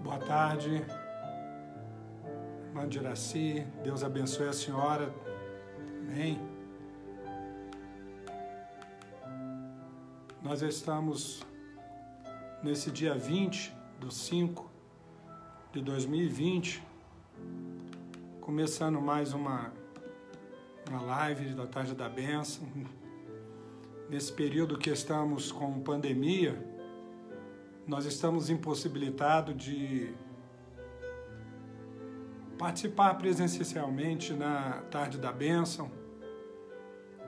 Boa tarde, irmã Diraci, Deus abençoe a senhora, amém? Nós estamos nesse dia 20/5/2020, começando mais uma live da Tarde da Bênção. Nesse período que estamos com pandemia, nós estamos impossibilitados de participar presencialmente na Tarde da Bênção.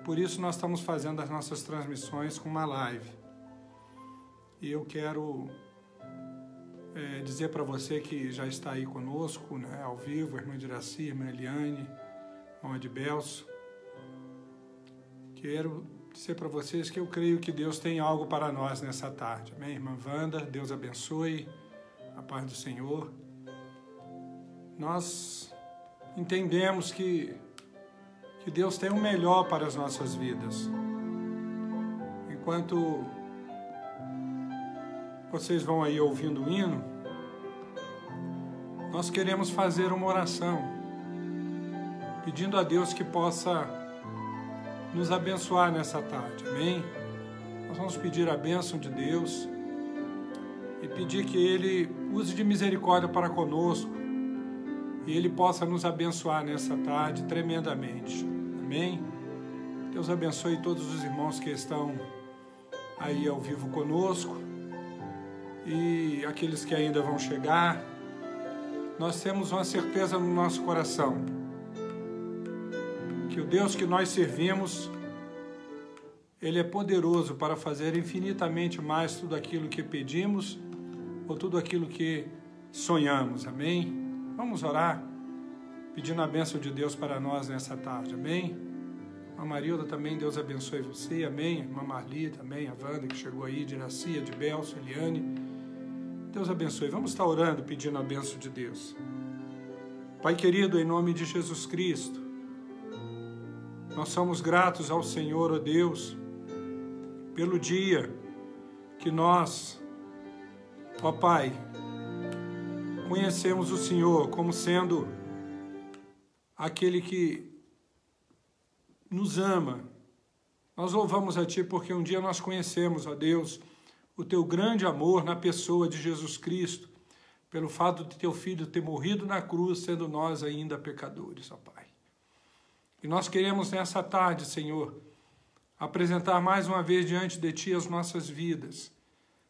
Por isso nós estamos fazendo as nossas transmissões com uma live. E eu quero dizer para você que já está aí conosco, né, ao vivo, a irmã Diraci, a irmã Eliane, irmão Adibelso. Quero dizer para vocês que eu creio que Deus tem algo para nós nessa tarde. Amém, irmã Wanda? Deus abençoe, a paz do Senhor. Nós entendemos que Deus tem o melhor para as nossas vidas. Enquanto vocês vão aí ouvindo o hino, nós queremos fazer uma oração, pedindo a Deus que possa nos abençoar nessa tarde, amém? Nós vamos pedir a bênção de Deus e pedir que Ele use de misericórdia para conosco e Ele possa nos abençoar nessa tarde tremendamente, amém? Deus abençoe todos os irmãos que estão aí ao vivo conosco e aqueles que ainda vão chegar. Nós temos uma certeza no nosso coração, que o Deus que nós servimos, Ele é poderoso para fazer infinitamente mais tudo aquilo que pedimos ou tudo aquilo que sonhamos, amém? Vamos orar, pedindo a bênção de Deus para nós nessa tarde, amém? A Marilda também, Deus abençoe você, amém? A irmã Marli também, a Wanda que chegou aí, Diraci, Adibelso, Eliane, Deus abençoe. Vamos estar orando, pedindo a bênção de Deus. Pai querido, em nome de Jesus Cristo, nós somos gratos ao Senhor, ó Deus, pelo dia que nós, ó Pai, conhecemos o Senhor como sendo aquele que nos ama. Nós louvamos a Ti porque um dia nós conhecemos, ó Deus, o Teu grande amor na pessoa de Jesus Cristo, pelo fato de Teu Filho ter morrido na cruz, sendo nós ainda pecadores, ó Pai. E nós queremos nessa tarde, Senhor, apresentar mais uma vez diante de Ti as nossas vidas.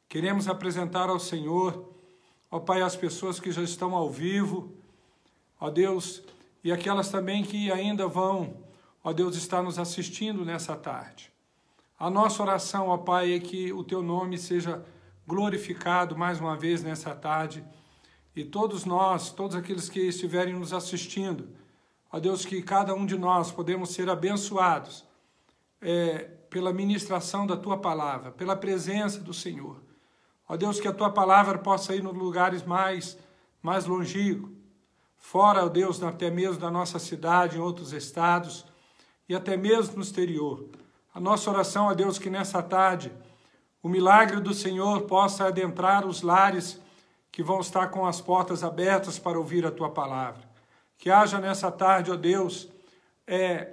Queremos apresentar ao Senhor, ó Pai, as pessoas que já estão ao vivo, ó Deus, e aquelas também que ainda vão, ó Deus, estar nos assistindo nessa tarde. A nossa oração, ó Pai, é que o Teu nome seja glorificado mais uma vez nessa tarde, e todos nós, todos aqueles que estiverem nos assistindo, ó Deus, que cada um de nós podemos ser abençoados pela ministração da Tua palavra, pela presença do Senhor. Ó Deus, que a Tua palavra possa ir nos lugares mais longínquos, fora, ó Deus, até mesmo da nossa cidade, em outros estados, e até mesmo no exterior. A nossa oração, ó Deus, que nessa tarde o milagre do Senhor possa adentrar os lares que vão estar com as portas abertas para ouvir a Tua palavra. Que haja nessa tarde, ó Deus,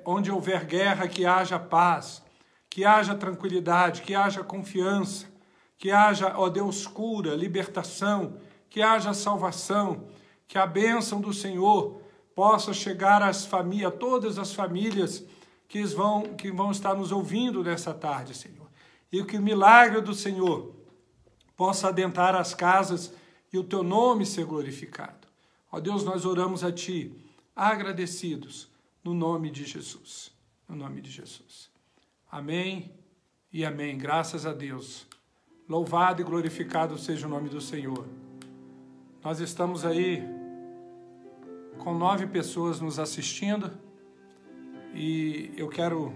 onde houver guerra, que haja paz, que haja tranquilidade, que haja confiança, que haja, ó Deus, cura, libertação, que haja salvação, que a bênção do Senhor possa chegar às famílias, a todas as famílias que vão estar nos ouvindo nessa tarde, Senhor. E que o milagre do Senhor possa adentrar as casas e o Teu nome ser glorificado. Ó Deus, nós oramos a Ti, agradecidos, no nome de Jesus. No nome de Jesus. Amém e amém. Graças a Deus. Louvado e glorificado seja o nome do Senhor. Nós estamos aí com 9 pessoas nos assistindo e eu quero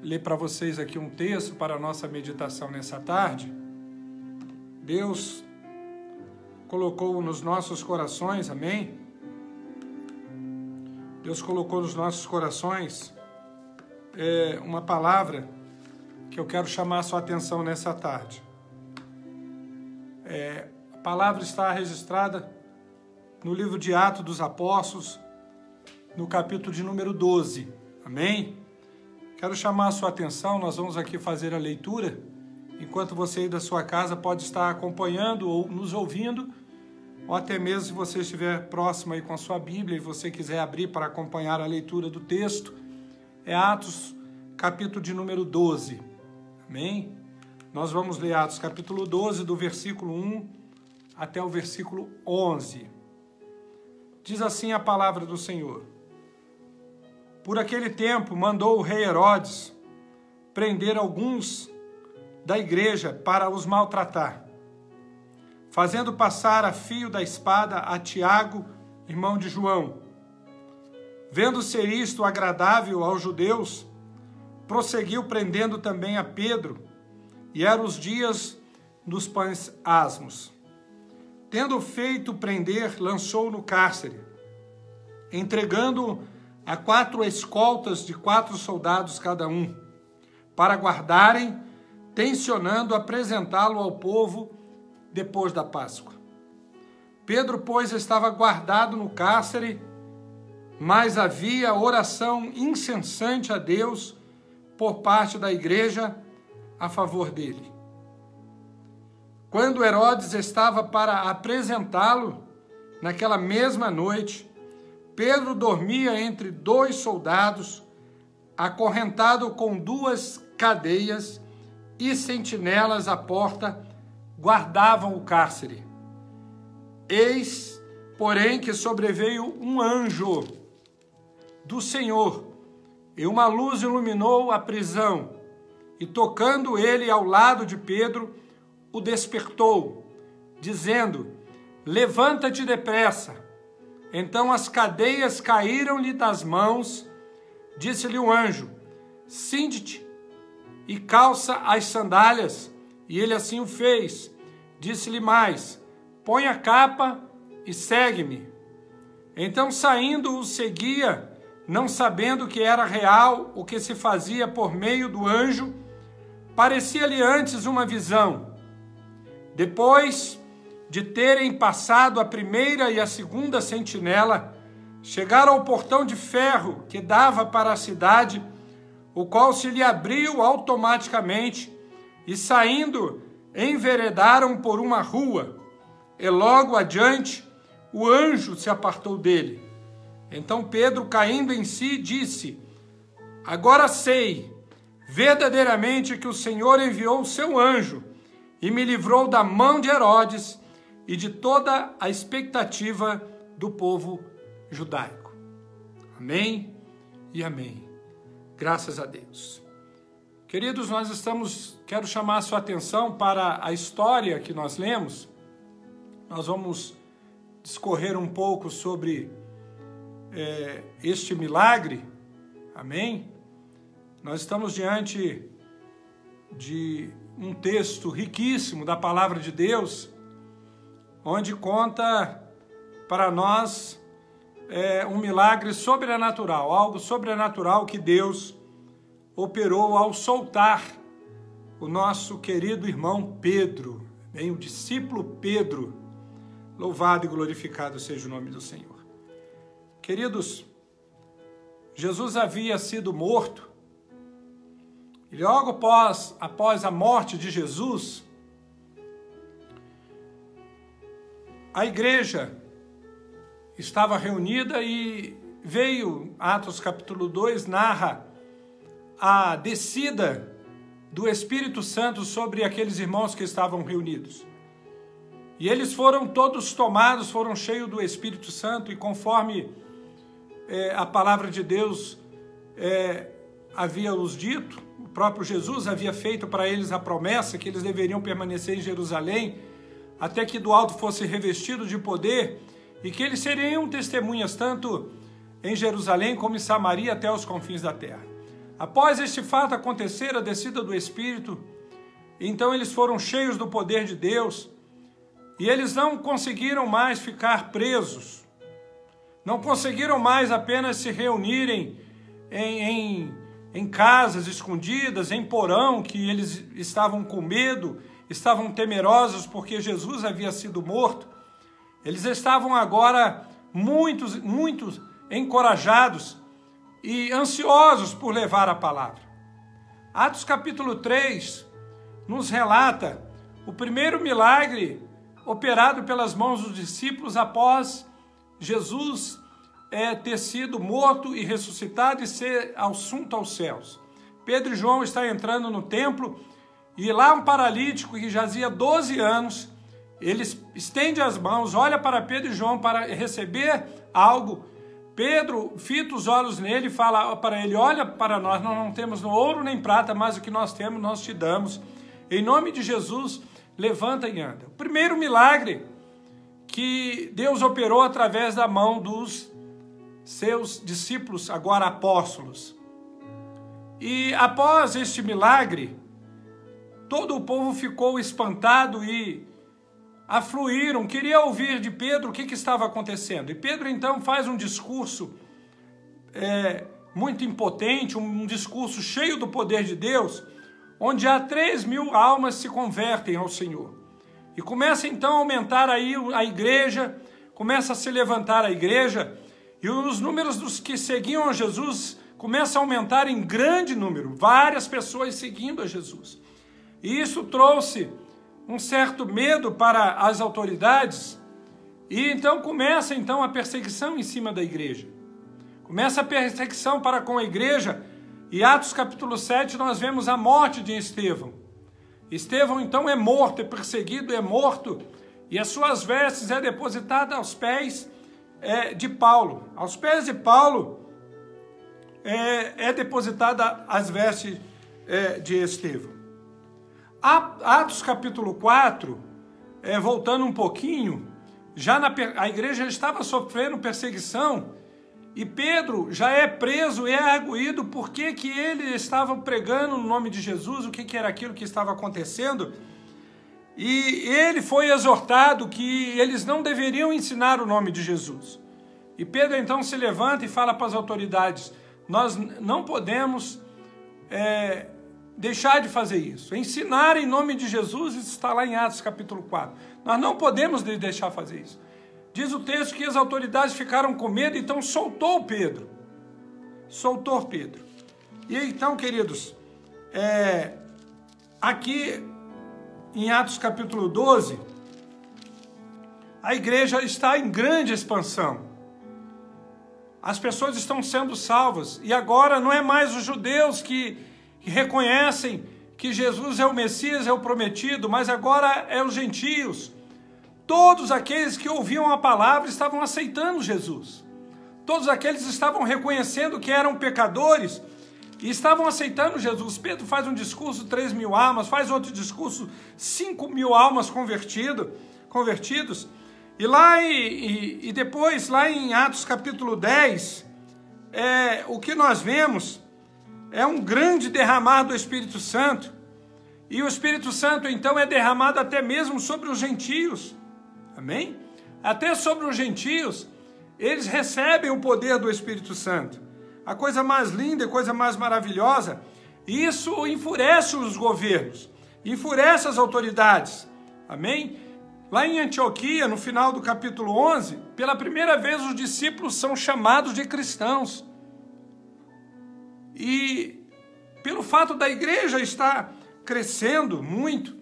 ler para vocês aqui um texto para a nossa meditação nessa tarde. Deus colocou nos nossos corações, amém? Deus colocou nos nossos corações uma palavra que eu quero chamar a sua atenção nessa tarde. A palavra está registrada no livro de Atos dos Apóstolos, no capítulo de número 12. Amém? Quero chamar a sua atenção, nós vamos aqui fazer a leitura, enquanto você aí da sua casa pode estar acompanhando ou nos ouvindo, ou até mesmo se você estiver próximo aí com a sua Bíblia e você quiser abrir para acompanhar a leitura do texto, é Atos, capítulo de número 12. Amém? Nós vamos ler Atos, capítulo 12, do versículo 1 até o versículo 11. Diz assim a palavra do Senhor. Por aquele tempo, mandou o rei Herodes prender alguns da igreja para os maltratar, fazendo passar a fio da espada a Tiago, irmão de João. Vendo ser isto agradável aos judeus, prosseguiu prendendo também a Pedro, e eram os dias dos pães asmos. Tendo feito prender, lançou no cárcere, entregando a 4 escoltas de 4 soldados cada um, para guardarem, tencionando apresentá-lo ao povo depois da Páscoa. Pedro, pois, estava guardado no cárcere, mas havia oração incessante a Deus por parte da igreja a favor dele. Quando Herodes estava para apresentá-lo, naquela mesma noite, Pedro dormia entre 2 soldados, acorrentado com 2 cadeias, e sentinelas à porta guardavam o cárcere. Eis, porém, que sobreveio um anjo do Senhor, e uma luz iluminou a prisão, e tocando ele ao lado de Pedro, o despertou, dizendo: levanta-te depressa. Então as cadeias caíram-lhe das mãos. Disse-lhe o anjo: cinde-te e calça as sandálias. E ele assim o fez. Disse-lhe mais: põe a capa e segue-me. Então, saindo, o seguia, não sabendo que era real o que se fazia por meio do anjo. Parecia-lhe antes uma visão. Depois de terem passado a primeira e a segunda sentinela, chegaram ao portão de ferro que dava para a cidade, o qual se lhe abriu automaticamente, e saindo, enveredaram por uma rua, e logo adiante o anjo se apartou dele. Então Pedro, caindo em si, disse: agora sei verdadeiramente que o Senhor enviou o seu anjo e me livrou da mão de Herodes e de toda a expectativa do povo judaico. Amém e amém. Graças a Deus. Queridos, quero chamar a sua atenção para a história que nós lemos. Nós vamos discorrer um pouco sobre este milagre. Amém? Nós estamos diante de um texto riquíssimo da palavra de Deus, onde conta para nós um milagre sobrenatural, algo sobrenatural que Deus operou ao soltar o nosso querido irmão Pedro, o discípulo Pedro. Louvado e glorificado seja o nome do Senhor. Queridos, Jesus havia sido morto, e logo após a morte de Jesus, a igreja estava reunida e veio, Atos capítulo 2, narra a descida do Espírito Santo sobre aqueles irmãos que estavam reunidos. E eles foram todos tomados, foram cheios do Espírito Santo, e conforme a palavra de Deus havia os dito, o próprio Jesus havia feito para eles a promessa que eles deveriam permanecer em Jerusalém, até que do alto fosse revestido de poder, e que eles seriam testemunhas tanto em Jerusalém como em Samaria até os confins da terra. Após este fato acontecer, a descida do Espírito, então eles foram cheios do poder de Deus, e eles não conseguiram mais ficar presos, não conseguiram mais apenas se reunirem em casas escondidas, em porão, que eles estavam com medo, estavam temerosos porque Jesus havia sido morto. Eles estavam agora muito encorajados e ansiosos por levar a palavra. Atos capítulo 3 nos relata o primeiro milagre operado pelas mãos dos discípulos após Jesus ter sido morto e ressuscitado e ser assunto aos céus. Pedro e João estão entrando no templo e lá um paralítico que jazia 12 anos, ele estende as mãos, olha para Pedro e João para receber algo. Pedro fita os olhos nele e fala para ele: olha para nós, nós não temos ouro nem prata, mas o que nós temos nós te damos. Em nome de Jesus, levanta e anda. O primeiro milagre que Deus operou através da mão dos seus discípulos, agora apóstolos. E após este milagre, todo o povo ficou espantado e afluíram, queria ouvir de Pedro o que estava acontecendo. E Pedro então faz um discurso muito impotente, um discurso cheio do poder de Deus, onde há 3.000 almas se convertem ao Senhor. E começa então a aumentar aí a igreja, começa a se levantar a igreja, e os números dos que seguiam a Jesus começam a aumentar em grande número, várias pessoas seguindo a Jesus. E isso trouxe um certo medo para as autoridades, e então começa a perseguição em cima da igreja. Começa a perseguição para com a igreja, e Atos capítulo 7 nós vemos a morte de Estevão. Estevão então é morto, é perseguido, é morto, e as suas vestes é depositada aos pés de Paulo. Aos pés de Paulo é depositada as vestes de Estevão. Atos capítulo 4, voltando um pouquinho, a igreja estava sofrendo perseguição e Pedro já é preso e é arguído porque que ele estava pregando no nome de Jesus, o que era aquilo que estava acontecendo. E ele foi exortado que eles não deveriam ensinar o nome de Jesus. E Pedro então se levanta e fala para as autoridades: nós não podemos deixar de fazer isso. Ensinar em nome de Jesus, isso está lá em Atos capítulo 4. Nós não podemos deixar fazer isso. Diz o texto que as autoridades ficaram com medo, então soltou Pedro. Soltou Pedro. E então, queridos, aqui em Atos capítulo 12, a igreja está em grande expansão. As pessoas estão sendo salvas. E agora não é mais os judeus que reconhecem que Jesus é o Messias, é o prometido, mas agora é os gentios. Todos aqueles que ouviam a palavra estavam aceitando Jesus. Todos aqueles estavam reconhecendo que eram pecadores e estavam aceitando Jesus. Pedro faz um discurso, 3.000 almas, faz outro discurso, 5.000 almas convertidos. E depois, lá em Atos capítulo 10, o que nós vemos é um grande derramar do Espírito Santo. E o Espírito Santo, então, é derramado até mesmo sobre os gentios. Amém? Até sobre os gentios, eles recebem o poder do Espírito Santo. A coisa mais linda, a coisa mais maravilhosa. Isso enfurece os governos, enfurece as autoridades. Amém? Lá em Antioquia, no final do capítulo 11, pela primeira vez os discípulos são chamados de cristãos. E pelo fato da igreja estar crescendo muito,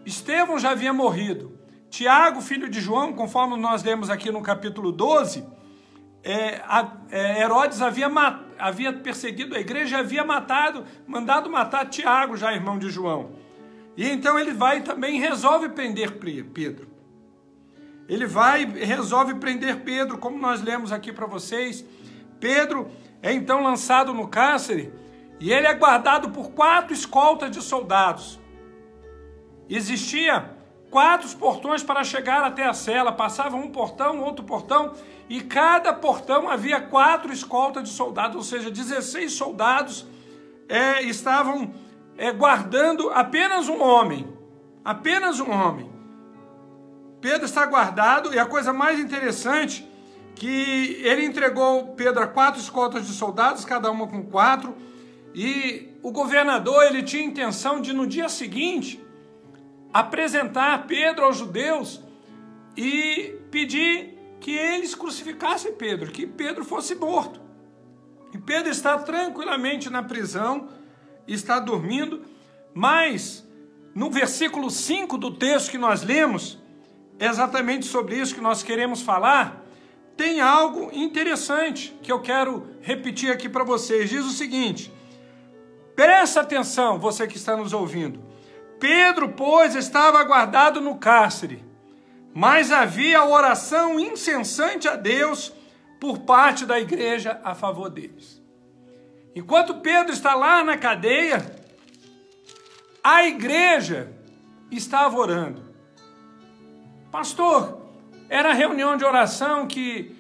Estevão já havia morrido. Tiago, filho de João, conforme nós lemos aqui no capítulo 12, Herodes havia perseguido a igreja, havia mandado matar Tiago, já irmão de João. E então ele vai também e resolve prender Pedro. Ele resolve prender Pedro, como nós lemos aqui para vocês. Pedro é então lançado no cárcere e ele é guardado por 4 escoltas de soldados. Existia 4 portões para chegar até a cela, passava um portão, outro portão, e cada portão havia 4 escoltas de soldados, ou seja, 16 soldados estavam guardando apenas um homem. Pedro está guardado, e a coisa mais interessante, que ele entregou Pedro a 4 escoltas de soldados, cada uma com 4, e o governador ele tinha intenção de, no dia seguinte, apresentar Pedro aos judeus e pedir que eles crucificassem Pedro, que Pedro fosse morto. E Pedro está tranquilamente na prisão, está dormindo, mas no versículo 5 do texto que nós lemos, é exatamente sobre isso que nós queremos falar, tem algo interessante que eu quero repetir aqui para vocês. Diz o seguinte: presta atenção, você que está nos ouvindo. Pedro, pois, estava guardado no cárcere, mas havia oração incessante a Deus por parte da igreja a favor deles. Enquanto Pedro está lá na cadeia, a igreja estava orando. Pastor, era reunião de oração que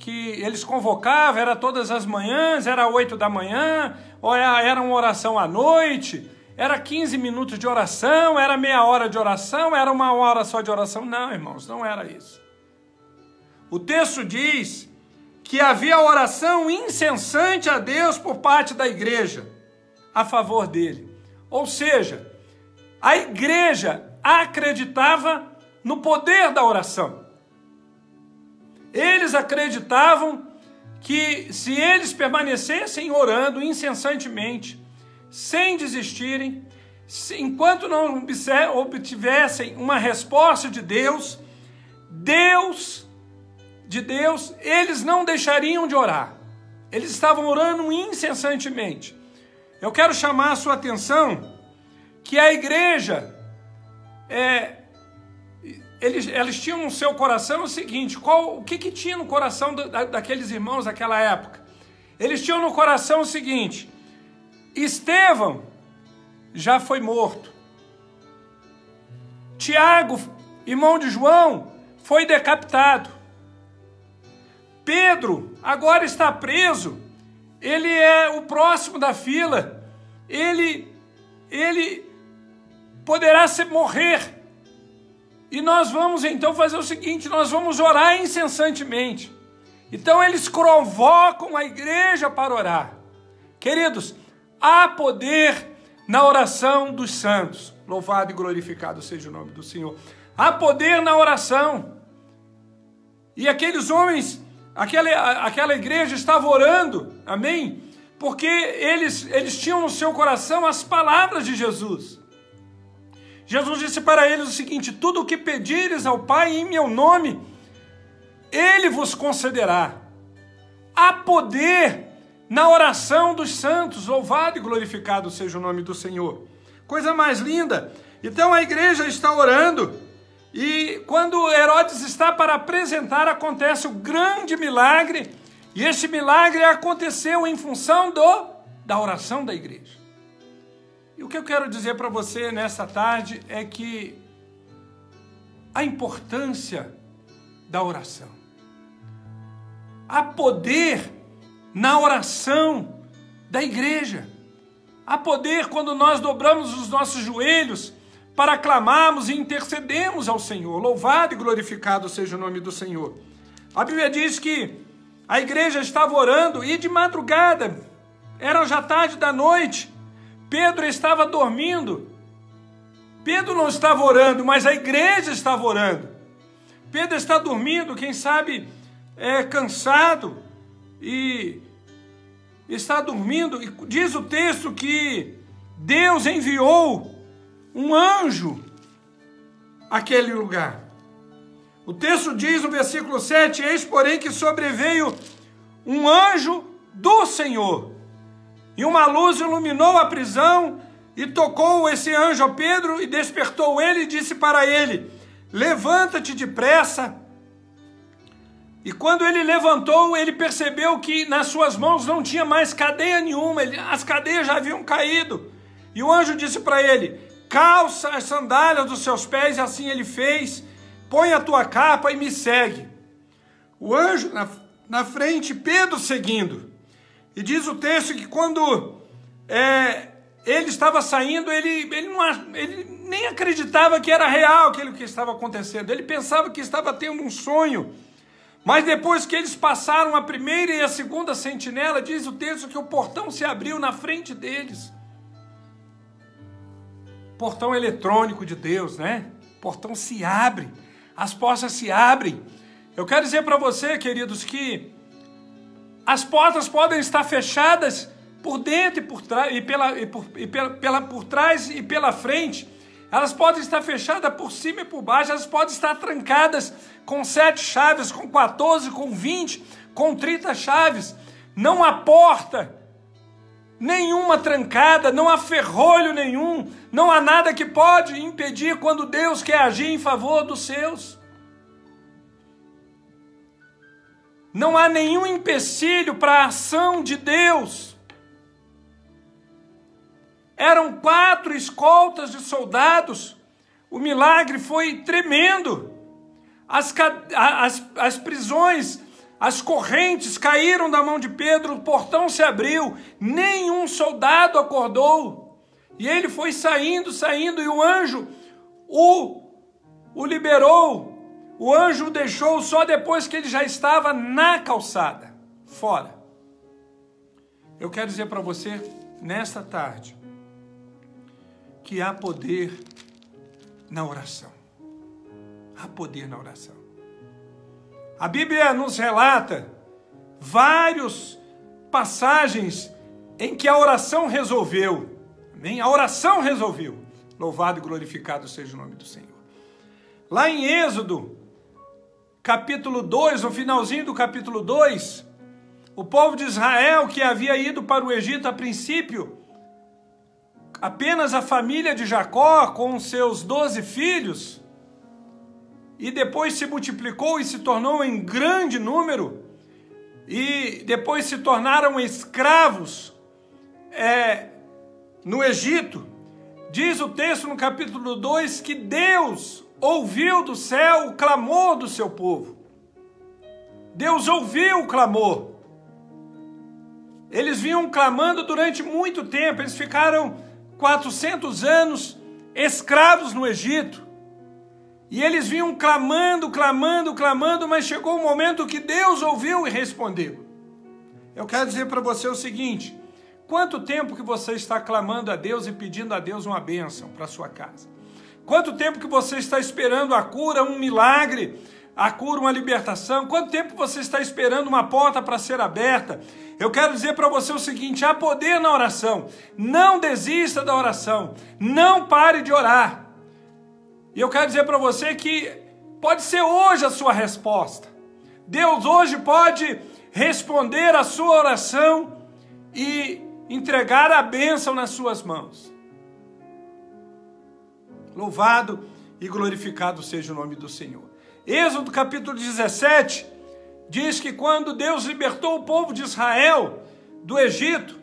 eles convocavam, era todas as manhãs, era 8 da manhã, ou era uma oração à noite, era 15 minutos de oração, era meia hora de oração, era uma hora só de oração. Não, irmãos, não era isso. O texto diz que havia oração incessante a Deus por parte da igreja a favor dele. Ou seja, a igreja acreditava no poder da oração. Eles acreditavam que se eles permanecessem orando incessantemente, sem desistirem, enquanto não obtivessem uma resposta de Deus, eles não deixariam de orar. Eles estavam orando incessantemente. Eu quero chamar a sua atenção que a igreja, eles tinham no seu coração o seguinte: o que tinha no coração daqueles irmãos daquela época? Eles tinham no coração o seguinte: Estevão já foi morto. Tiago, irmão de João, foi decapitado. Pedro agora está preso. Ele é o próximo da fila. Ele poderá morrer. E nós vamos então fazer o seguinte: nós vamos orar incessantemente. Então eles convocam a igreja para orar. Queridos, há poder na oração dos santos. Louvado e glorificado seja o nome do Senhor. Há poder na oração. E aqueles homens, aquela igreja estava orando, amém? Porque eles tinham no seu coração as palavras de Jesus. Jesus disse para eles o seguinte: tudo o que pedires ao Pai em meu nome, Ele vos concederá. Há poder na oração dos santos. Louvado e glorificado seja o nome do Senhor. Coisa mais linda. Então a igreja está orando, e quando Herodes está para apresentar, acontece o grande milagre, e esse milagre aconteceu em função da oração da igreja. E o que eu quero dizer para você nessa tarde é que a importância da oração. Há poder na oração da igreja. Há poder quando nós dobramos os nossos joelhos para clamarmos e intercedermos ao Senhor. Louvado e glorificado seja o nome do Senhor. A Bíblia diz que a igreja estava orando e de madrugada, era já tarde da noite, Pedro estava dormindo. Pedro não estava orando, mas a igreja estava orando. Pedro está dormindo, quem sabe cansado, e está dormindo. E diz o texto que Deus enviou um anjo àquele lugar. O texto diz no versículo 7, eis porém que sobreveio um anjo do Senhor, e uma luz iluminou a prisão, e tocou esse anjo a Pedro, e despertou ele, e disse para ele, levanta-te depressa. E quando ele levantou, ele percebeu que nas suas mãos não tinha mais cadeia nenhuma, as cadeias já haviam caído. E o anjo disse para ele, calça as sandálias dos seus pés, e assim ele fez, põe a tua capa e me segue. O anjo na frente, Pedro seguindo. E diz o texto que quando ele estava saindo, ele nem acreditava que era real aquilo que estava acontecendo. Ele pensava que estava tendo um sonho. Mas depois que eles passaram a primeira e a segunda sentinela, diz o texto que o portão se abriu na frente deles. portão eletrônico de Deus, né? O portão se abre, as portas se abrem. Eu quero dizer para você, queridos, que as portas podem estar fechadas por dentro e por trás, por trás e pela frente. Elas podem estar fechadas por cima e por baixo, elas podem estar trancadas com 7 chaves, com 14, com 20, com 30 chaves. Não há porta nenhuma trancada, não há ferrolho nenhum, não há nada que pode impedir quando Deus quer agir em favor dos seus. Não há nenhum empecilho para a ação de Deus. Eram 4 escoltas de soldados. O milagre foi tremendo. As prisões, as correntes caíram da mão de Pedro, o portão se abriu, nenhum soldado acordou. E ele foi saindo, e o anjo o liberou. O anjo o deixou só depois que ele já estava na calçada, fora. Eu quero dizer para você, nesta tarde, que há poder na oração. Há poder na oração. A Bíblia nos relata várias passagens em que a oração resolveu. Amém? A oração resolveu. Louvado e glorificado seja o nome do Senhor. Lá em Êxodo, capítulo 2, no finalzinho do capítulo 2, o povo de Israel, que havia ido para o Egito a princípio, apenas a família de Jacó com seus 12 filhos, e depois se multiplicou e se tornou em grande número, e depois se tornaram escravos no Egito. Diz o texto no capítulo 2 que Deus ouviu do céu o clamor do seu povo. Deus ouviu o clamor. Eles vinham clamando durante muito tempo, eles ficaram 400 anos escravos no Egito. E eles vinham clamando, mas chegou um momento que Deus ouviu e respondeu. Eu quero dizer para você o seguinte: quanto tempo que você está clamando a Deus e pedindo a Deus uma bênção para sua casa? Quanto tempo que você está esperando a cura, um milagre, a cura, uma libertação? Quanto tempo você está esperando uma porta para ser aberta? Eu quero dizer para você o seguinte: há poder na oração. Não desista da oração. Não pare de orar. E eu quero dizer para você que pode ser hoje a sua resposta. Deus hoje pode responder a sua oração e entregar a bênção nas suas mãos. Louvado e glorificado seja o nome do Senhor. Êxodo capítulo 17 diz que quando Deus libertou o povo de Israel do Egito,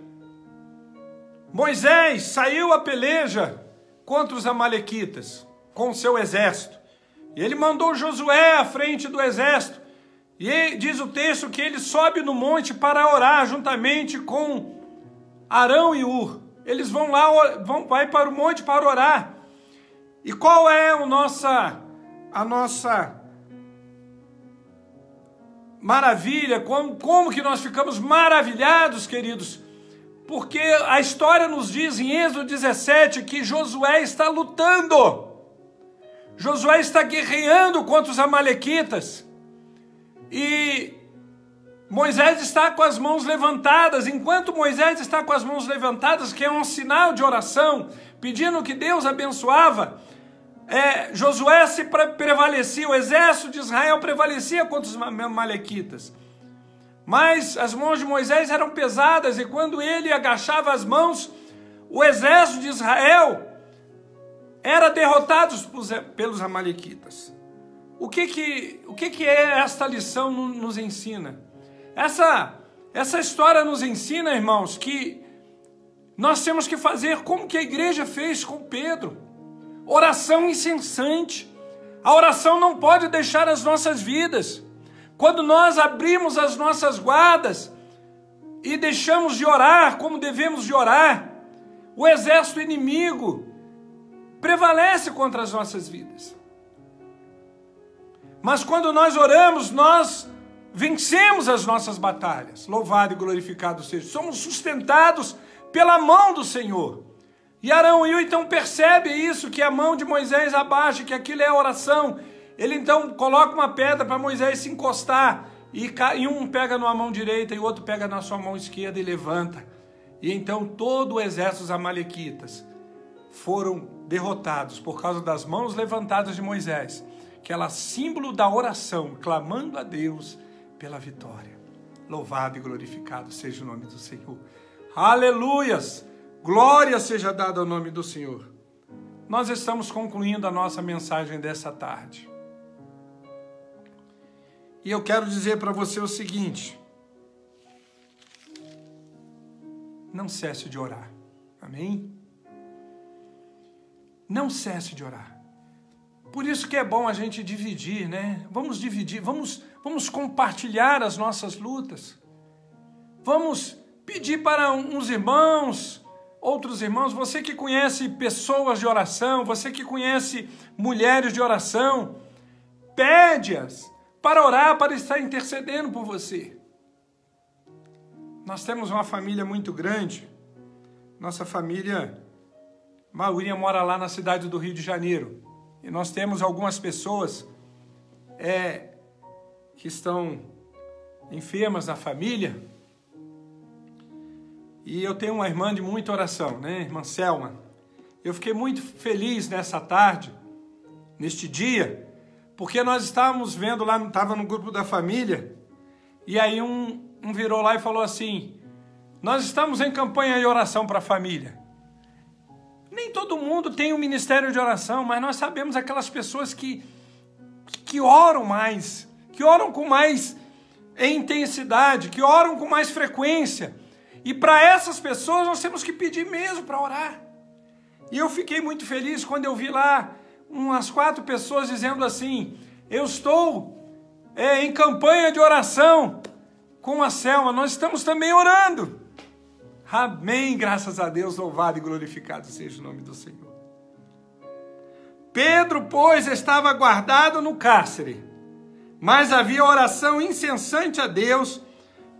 Moisés saiu a peleja contra os amalequitas com o seu exército. E ele mandou Josué à frente do exército. E diz o texto que ele sobe no monte para orar juntamente com Arão e Ur. Eles vai para o monte para orar. E qual é a nossa maravilha? Como que nós ficamos maravilhados, queridos? Porque a história nos diz em Êxodo 17 que Josué está lutando. Josué está guerreando contra os amalequitas. E Moisés está com as mãos levantadas. Enquanto Moisés está com as mãos levantadas, que é um sinal de oração, pedindo que Deus abençoava, Josué prevalecia, o exército de Israel prevalecia contra os amalequitas. Mas as mãos de Moisés eram pesadas, e quando ele agachava as mãos, o exército de Israel era derrotado pelos amalequitas. O que é esta lição nos ensina? Essa história nos ensina, irmãos, que nós temos que fazer como que a igreja fez com Pedro. Oração incessante. A oração não pode deixar as nossas vidas. Quando nós abrimos as nossas guardas e deixamos de orar como devemos de orar, o exército inimigo prevalece contra as nossas vidas. Mas quando nós oramos, nós vencemos as nossas batalhas. Louvado e glorificado seja. Somos sustentados pela mão do Senhor. E Arão então percebe isso, que a mão de Moisés abaixa, que aquilo é oração. Ele então coloca uma pedra para Moisés se encostar, e um pega na mão direita e o outro pega na sua mão esquerda e levanta. E então todo o exército dos amalequitas foram derrotados por causa das mãos levantadas de Moisés, que ela é símbolo da oração, clamando a Deus pela vitória. Louvado e glorificado seja o nome do Senhor. Aleluias! Glória seja dada ao nome do Senhor. Nós estamos concluindo a nossa mensagem dessa tarde. E eu quero dizer para você o seguinte: não cesse de orar. Amém? Não cesse de orar. Por isso que é bom a gente dividir, né? Vamos dividir, vamos compartilhar as nossas lutas. Vamos pedir para uns irmãos, outros irmãos, você que conhece pessoas de oração, você que conhece mulheres de oração, pede-as para orar, para estar intercedendo por você. Nós temos uma família muito grande. Nossa família, a maioria mora lá na cidade do Rio de Janeiro. E nós temos algumas pessoas que estão enfermas na família. E eu tenho uma irmã de muita oração, né? Irmã Selma. Eu fiquei muito feliz nessa tarde, neste dia, porque nós estávamos vendo lá, estava no grupo da família, e aí um virou lá e falou assim: nós estamos em campanha de oração para a família. Nem todo mundo tem um ministério de oração, mas nós sabemos aquelas pessoas que oram mais, que oram com mais intensidade, que oram com mais frequência. E para essas pessoas nós temos que pedir mesmo para orar. E eu fiquei muito feliz quando eu vi lá umas 4 pessoas dizendo assim: eu estou em campanha de oração com a Selma, nós estamos também orando. Amém, graças a Deus, louvado e glorificado seja o nome do Senhor. Pedro, pois, estava guardado no cárcere, mas havia oração incessante a Deus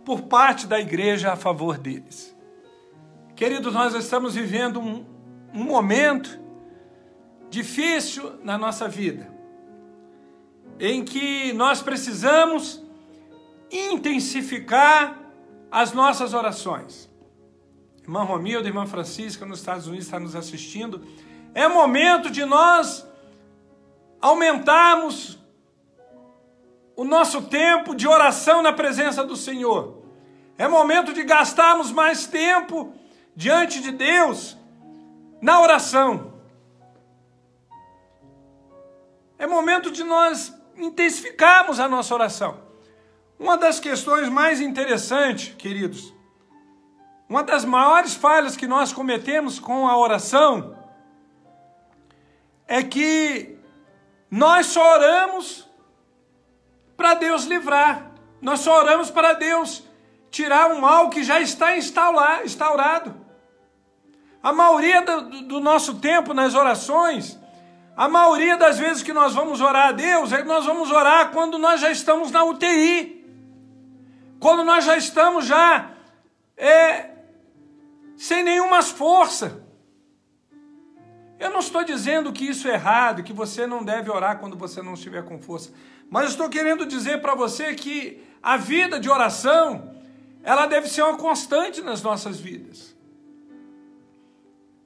por parte da igreja a favor deles. Queridos, nós estamos vivendo um momento difícil na nossa vida, em que nós precisamos intensificar as nossas orações. Irmã Romilda, irmã Francisca, nos Estados Unidos, está nos assistindo. É momento de nós aumentarmos o nosso tempo de oração na presença do Senhor. É momento de gastarmos mais tempo diante de Deus na oração. É momento de nós intensificarmos a nossa oração. Uma das questões mais interessantes, queridos, uma das maiores falhas que nós cometemos com a oração é que nós só oramos para Deus livrar. Nós só oramos para Deus tirar um mal que já está instaurado. A maioria do nosso tempo nas orações, a maioria das vezes que nós vamos orar a Deus, nós vamos orar quando nós já estamos na UTI. Quando nós já estamos sem nenhuma força. Eu não estou dizendo que isso é errado, que você não deve orar quando você não estiver com força. Mas estou querendo dizer para você que a vida de oração, ela deve ser uma constante nas nossas vidas.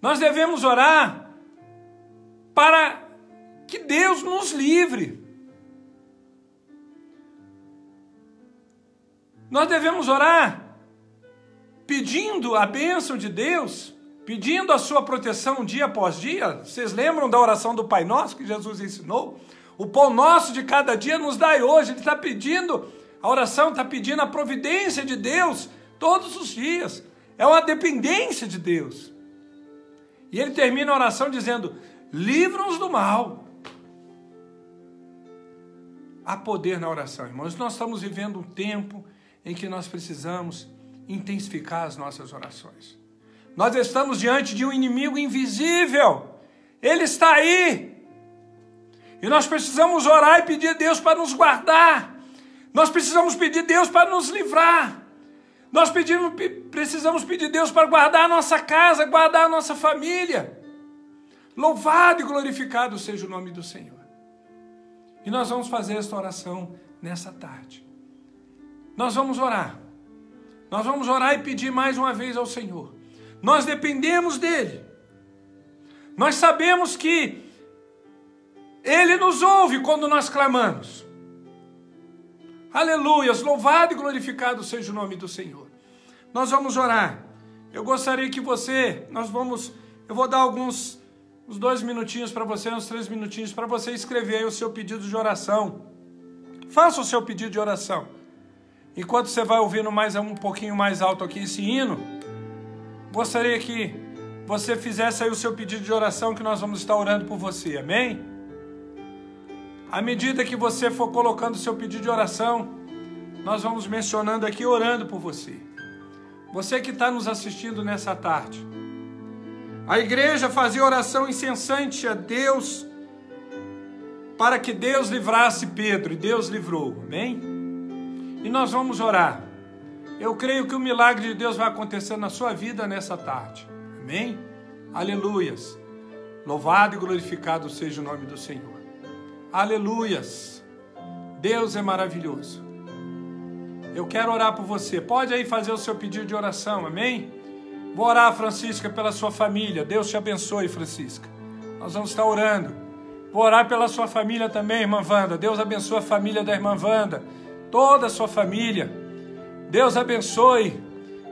Nós devemos orar para que Deus nos livre. Nós devemos orar pedindo a bênção de Deus, pedindo a sua proteção dia após dia. Vocês lembram da oração do Pai Nosso que Jesus ensinou? O pão nosso de cada dia nos dai hoje. Ele está pedindo, a oração está pedindo a providência de Deus todos os dias. É uma dependência de Deus. E ele termina a oração dizendo: livra-nos do mal. Há poder na oração, irmãos. Nós estamos vivendo um tempo em que nós precisamos intensificar as nossas orações. Nós estamos diante de um inimigo invisível. Ele está aí. E nós precisamos orar e pedir a Deus para nos guardar. Nós precisamos pedir a Deus para nos livrar. Nós precisamos pedir a Deus para guardar a nossa casa, guardar a nossa família. Louvado e glorificado seja o nome do Senhor. E nós vamos fazer esta oração nessa tarde. Nós vamos orar. Nós vamos orar e pedir mais uma vez ao Senhor. Nós dependemos dEle. Nós sabemos que Ele nos ouve quando nós clamamos. Aleluias, louvado e glorificado seja o nome do Senhor. Nós vamos orar. Eu gostaria que eu vou dar uns 2 minutinhos para você, uns 3 minutinhos para você escrever aí o seu pedido de oração. Faça o seu pedido de oração. Enquanto você vai ouvindo um pouquinho mais alto aqui esse hino, gostaria que você fizesse aí o seu pedido de oração, que nós vamos estar orando por você, amém? À medida que você for colocando o seu pedido de oração, nós vamos mencionando aqui, orando por você. Você que está nos assistindo nessa tarde. A igreja fazia oração incessante a Deus, para que Deus livrasse Pedro, e Deus livrou, amém? E nós vamos orar. Eu creio que o milagre de Deus vai acontecer na sua vida nessa tarde, amém? Aleluias. Louvado e glorificado seja o nome do Senhor. Aleluias. Deus é maravilhoso. Eu quero orar por você. Pode aí fazer o seu pedido de oração, amém? Vou orar, Francisca, pela sua família. Deus te abençoe, Francisca. Nós vamos estar orando. Vou orar pela sua família também, irmã Wanda. Deus abençoe a família da irmã Wanda. Toda a sua família. Deus abençoe.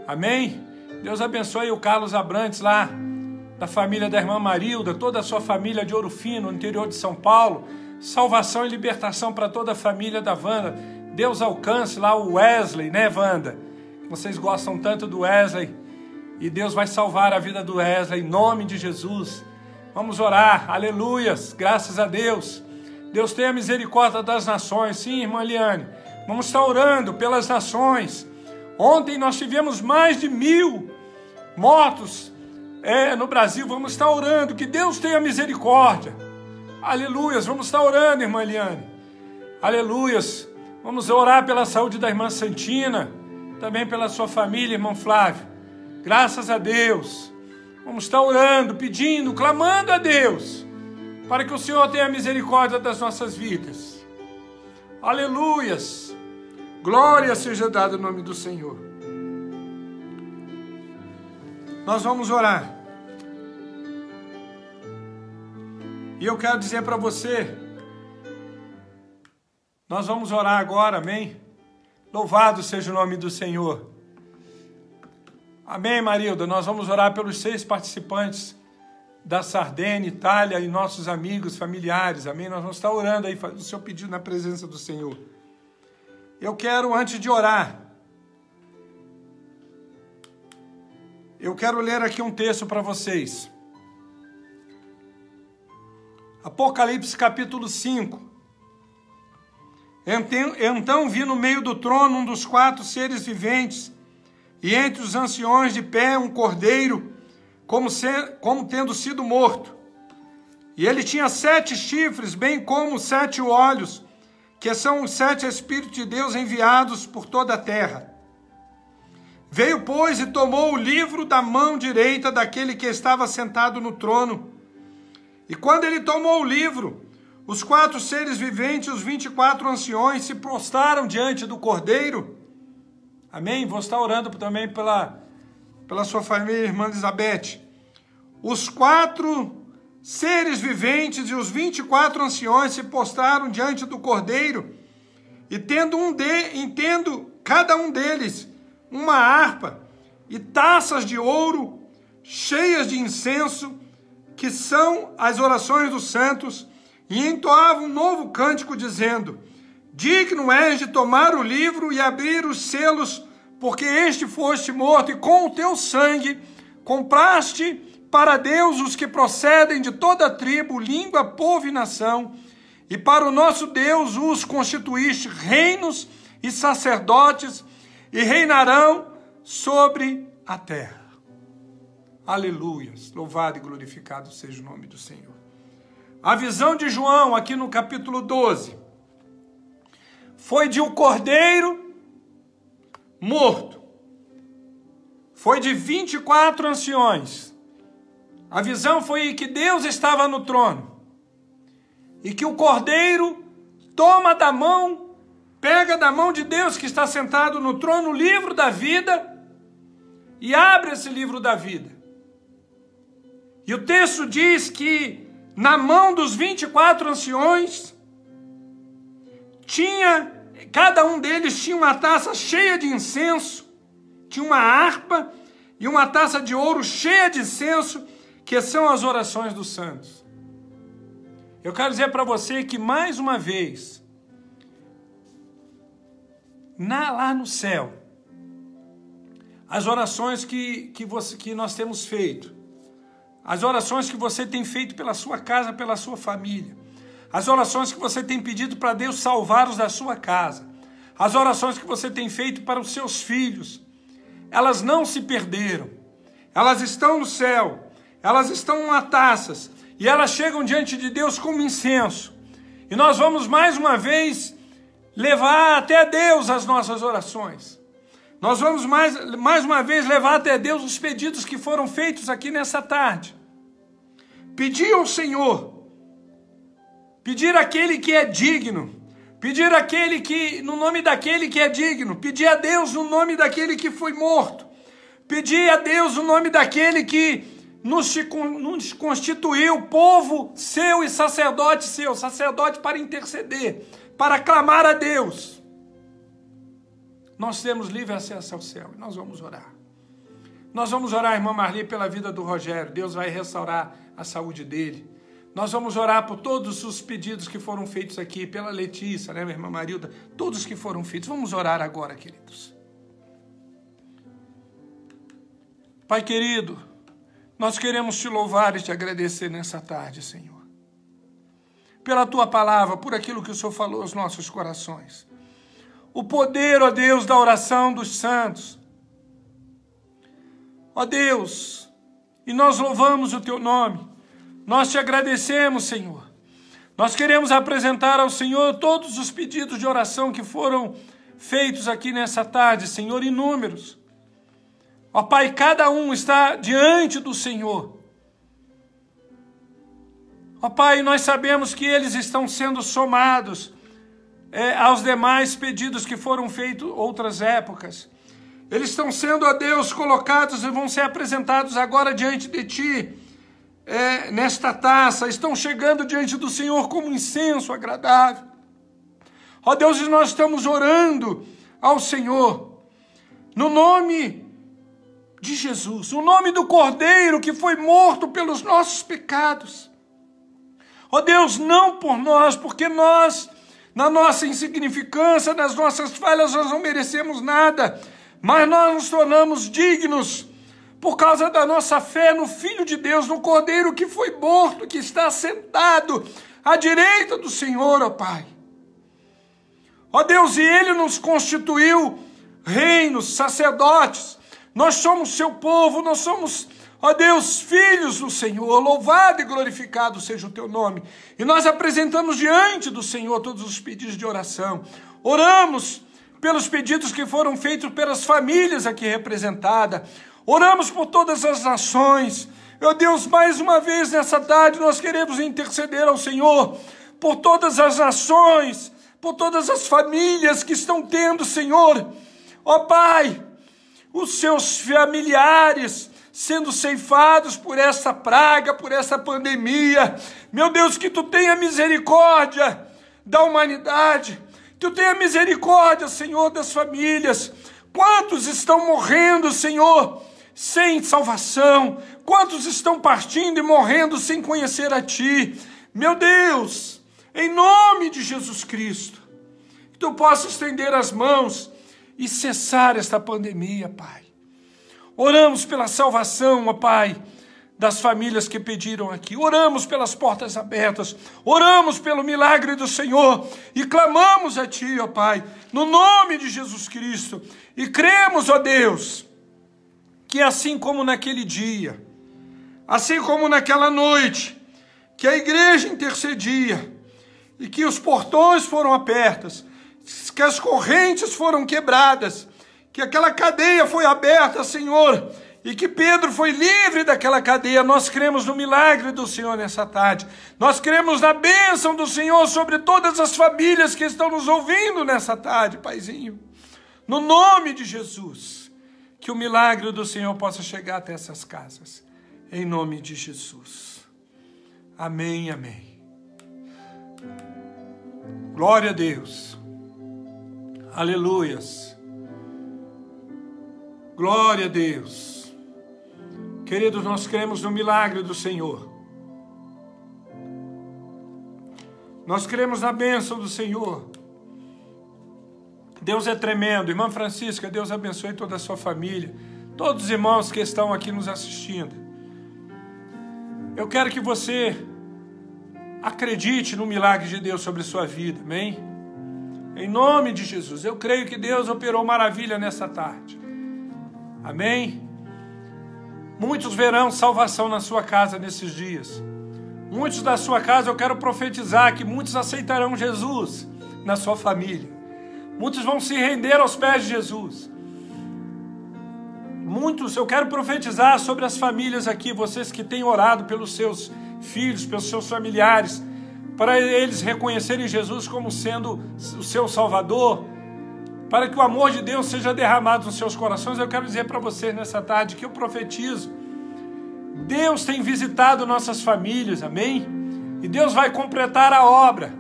Amém? Deus abençoe o Carlos Abrantes lá, da família da irmã Marilda. Toda a sua família de Ouro Fino, no interior de São Paulo. Salvação e libertação para toda a família da Wanda. Deus alcance lá o Wesley, né, Wanda? Vocês gostam tanto do Wesley. E Deus vai salvar a vida do Wesley, em nome de Jesus. Vamos orar, aleluias, graças a Deus. Deus tenha misericórdia das nações. Sim, irmã Liane, vamos estar orando pelas nações. Ontem nós tivemos mais de 1000 mortos no Brasil. Vamos estar orando, que Deus tenha misericórdia. Aleluias, vamos estar orando, irmã Liane. Aleluias, vamos orar pela saúde da irmã Santina, também pela sua família, irmão Flávio. Graças a Deus. Vamos estar orando, pedindo, clamando a Deus, para que o Senhor tenha misericórdia das nossas vidas. Aleluias. Glória seja dada no nome do Senhor. Nós vamos orar. E eu quero dizer para você, nós vamos orar agora, amém? Louvado seja o nome do Senhor. Amém, Marilda? Nós vamos orar pelos 6 participantes da Sardenha, Itália e nossos amigos, familiares, amém? Nós vamos estar orando aí, fazendo o seu pedido na presença do Senhor. Eu quero, antes de orar, eu quero ler aqui um texto para vocês. Apocalipse capítulo 5. Então vi no meio do trono um dos 4 seres viventes, e entre os anciões de pé um cordeiro, como tendo sido morto. E ele tinha 7 chifres, bem como 7 olhos, que são os 7 Espíritos de Deus enviados por toda a terra. Veio, pois, e tomou o livro da mão direita daquele que estava sentado no trono. E quando ele tomou o livro, os 4 seres viventes e os 24 anciões se prostraram diante do cordeiro. Amém? Vou estar orando também pela sua família, irmã Elizabeth. Os 4 seres viventes e os 24 anciões se postraram diante do cordeiro, e tendo cada um deles uma harpa e taças de ouro cheias de incenso, que são as orações dos santos, e entoavam um novo cântico, dizendo: digno és de tomar o livro e abrir os selos, porque este foste morto, e com o teu sangue compraste para Deus os que procedem de toda tribo, língua, povo e nação, e para o nosso Deus os constituíste reinos e sacerdotes, e reinarão sobre a terra. Aleluias, louvado e glorificado seja o nome do Senhor. A visão de João, aqui no capítulo 12, foi de um cordeiro morto. foi de 24 anciões. A visão foi que Deus estava no trono e que o Cordeiro toma da mão, pega da mão de Deus que está sentado no trono o livro da vida e abre esse livro da vida. E o texto diz que na mão dos 24 anciões cada um deles tinha uma taça cheia de incenso, tinha uma harpa e uma taça de ouro cheia de incenso, que são as orações dos santos. Eu quero dizer para você que, mais uma vez, lá no céu, as orações que nós temos feito, as orações que você tem feito pela sua casa, pela sua família, as orações que você tem pedido para Deus salvar os da sua casa, as orações que você tem feito para os seus filhos, elas não se perderam, elas estão no céu, elas estão em taças, e elas chegam diante de Deus como incenso, e nós vamos mais uma vez levar até Deus as nossas orações, nós vamos mais uma vez levar até Deus os pedidos que foram feitos aqui nessa tarde, pedir ao Senhor, pedir àquele que é digno, pedir àquele que, no nome daquele que é digno, pedir a Deus no nome daquele que foi morto, pedir a Deus no nome daquele que nos constituiu povo seu e sacerdote seu, sacerdote para interceder, para clamar a Deus. Nós temos livre acesso ao céu e nós vamos orar. Nós vamos orar, irmã Marli, pela vida do Rogério. Deus vai restaurar a saúde dele. Nós vamos orar por todos os pedidos que foram feitos aqui, pela Letícia, né, minha irmã Marilda, todos que foram feitos. Vamos orar agora, queridos. Pai querido, nós queremos te louvar e te agradecer nessa tarde, Senhor. Pela tua palavra, por aquilo que o Senhor falou aos nossos corações. O poder, ó Deus, da oração dos santos. Ó Deus, e nós louvamos o teu nome. Nós te agradecemos, Senhor. Nós queremos apresentar ao Senhor todos os pedidos de oração que foram feitos aqui nessa tarde, Senhor, inúmeros. Ó Pai, cada um está diante do Senhor. Ó Pai, nós sabemos que eles estão sendo somados aos demais pedidos que foram feitos outras épocas. Eles estão sendo, ó Deus, colocados e vão ser apresentados agora diante de Ti. Nesta taça, estão chegando diante do Senhor como incenso agradável. Ó Deus, e nós estamos orando ao Senhor, no nome de Jesus, o nome do Cordeiro que foi morto pelos nossos pecados. Ó Deus, não por nós, porque nós, na nossa insignificância, nas nossas falhas, nós não merecemos nada, mas nós nos tornamos dignos por causa da nossa fé no Filho de Deus, no Cordeiro que foi morto, que está sentado à direita do Senhor, ó Pai. Ó Deus, e Ele nos constituiu reinos, sacerdotes. Nós somos seu povo, nós somos, ó Deus, filhos do Senhor. Louvado e glorificado seja o teu nome. E nós apresentamos diante do Senhor todos os pedidos de oração. Oramos pelos pedidos que foram feitos pelas famílias aqui representadas. Oramos por todas as nações. Meu Deus, mais uma vez nessa tarde nós queremos interceder ao Senhor por todas as nações, por todas as famílias que estão tendo, Senhor, ó Pai, os seus familiares sendo ceifados por essa praga, por essa pandemia. Meu Deus, que Tu tenha misericórdia da humanidade, Tu tenha misericórdia, Senhor, das famílias. Quantos estão morrendo, Senhor, sem salvação? Quantos estão partindo e morrendo sem conhecer a Ti? Meu Deus, em nome de Jesus Cristo, que Tu possa estender as mãos e cessar esta pandemia, Pai. Oramos pela salvação, ó Pai, das famílias que pediram aqui. Oramos pelas portas abertas. Oramos pelo milagre do Senhor. E clamamos a Ti, ó Pai, no nome de Jesus Cristo. E cremos, ó Deus, que assim como naquele dia, assim como naquela noite, que a igreja intercedia, e que os portões foram abertos, que as correntes foram quebradas, que aquela cadeia foi aberta, Senhor, e que Pedro foi livre daquela cadeia. Nós cremos no milagre do Senhor nessa tarde. Nós cremos na bênção do Senhor sobre todas as famílias que estão nos ouvindo nessa tarde, Paizinho. No nome de Jesus, que o milagre do Senhor possa chegar até essas casas. Em nome de Jesus. Amém, amém. Glória a Deus. Aleluias. Glória a Deus. Queridos, nós cremos no milagre do Senhor. Nós cremos na bênção do Senhor. Deus é tremendo. Irmã Francisca, Deus abençoe toda a sua família. Todos os irmãos que estão aqui nos assistindo. Eu quero que você acredite no milagre de Deus sobre a sua vida. Amém? Em nome de Jesus. Eu creio que Deus operou maravilha nessa tarde. Amém? Muitos verão salvação na sua casa nesses dias. Muitos da sua casa, eu quero profetizar que muitos aceitarão Jesus na sua família. Muitos vão se render aos pés de Jesus. Muitos, eu quero profetizar sobre as famílias aqui, vocês que têm orado pelos seus filhos, pelos seus familiares, para eles reconhecerem Jesus como sendo o seu Salvador, para que o amor de Deus seja derramado nos seus corações. Eu quero dizer para vocês nessa tarde que eu profetizo. Deus tem visitado nossas famílias, amém? E Deus vai completar a obra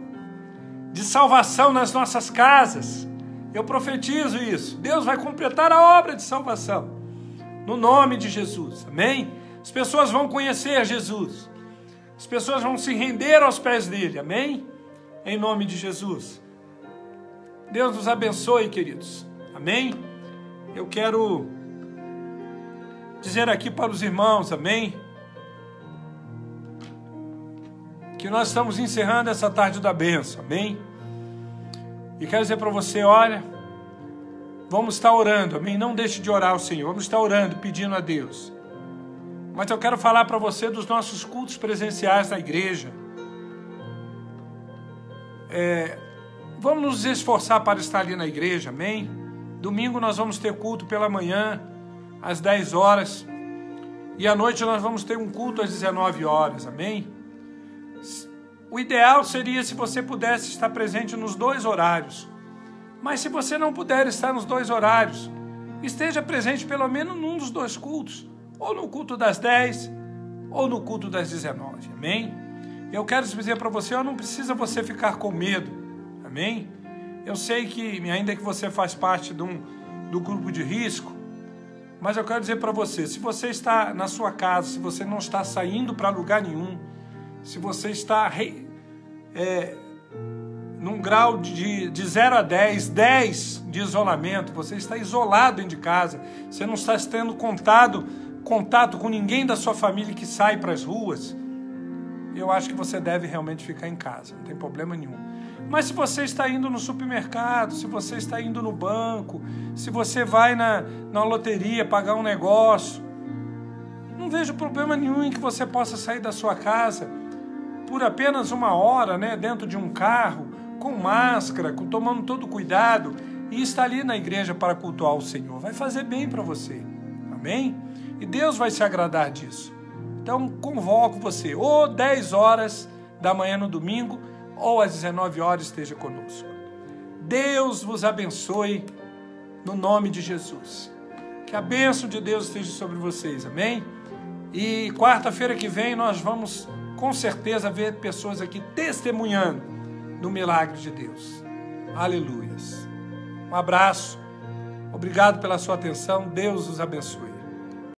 de salvação nas nossas casas. Eu profetizo isso. Deus vai completar a obra de salvação. No nome de Jesus, amém? As pessoas vão conhecer Jesus. As pessoas vão se render aos pés dele, amém? Em nome de Jesus. Deus nos abençoe, queridos. Amém? Eu quero dizer aqui para os irmãos, amém? Que nós estamos encerrando essa tarde da bênção, amém? E quero dizer para você, olha, vamos estar orando, amém? Não deixe de orar ao Senhor, vamos estar orando, pedindo a Deus. Mas eu quero falar para você dos nossos cultos presenciais na igreja. Vamos nos esforçar para estar ali na igreja, amém? Domingo nós vamos ter culto pela manhã, às 10 horas. E à noite nós vamos ter um culto às 19 horas, amém? O ideal seria se você pudesse estar presente nos dois horários. Mas se você não puder estar nos dois horários, esteja presente pelo menos num dos dois cultos. Ou no culto das 10, ou no culto das 19, amém? Eu quero dizer para você, não precisa você ficar com medo. Amém? Eu sei que, ainda que você faz parte do grupo de risco, mas eu quero dizer para você, se você está na sua casa, se você não está saindo para lugar nenhum, se você está num grau de 0 a 10 de isolamento, você está isolado dentro de casa, você não está tendo contato com ninguém da sua família que sai para as ruas, eu acho que você deve realmente ficar em casa, não tem problema nenhum. Mas se você está indo no supermercado, se você está indo no banco, se você vai na loteria pagar um negócio, não vejo problema nenhum em que você possa sair da sua casa por apenas 1 hora, né, dentro de um carro, com máscara, tomando todo cuidado, e estar ali na igreja para cultuar o Senhor. Vai fazer bem para você, amém? E Deus vai se agradar disso. Então, convoco você, ou 10 horas da manhã no domingo, ou às 19 horas esteja conosco. Deus vos abençoe no nome de Jesus. Que a bênção de Deus esteja sobre vocês, amém? E quarta-feira que vem nós vamos com certeza ver pessoas aqui testemunhando do milagre de Deus. Aleluias. Um abraço. Obrigado pela sua atenção. Deus os abençoe.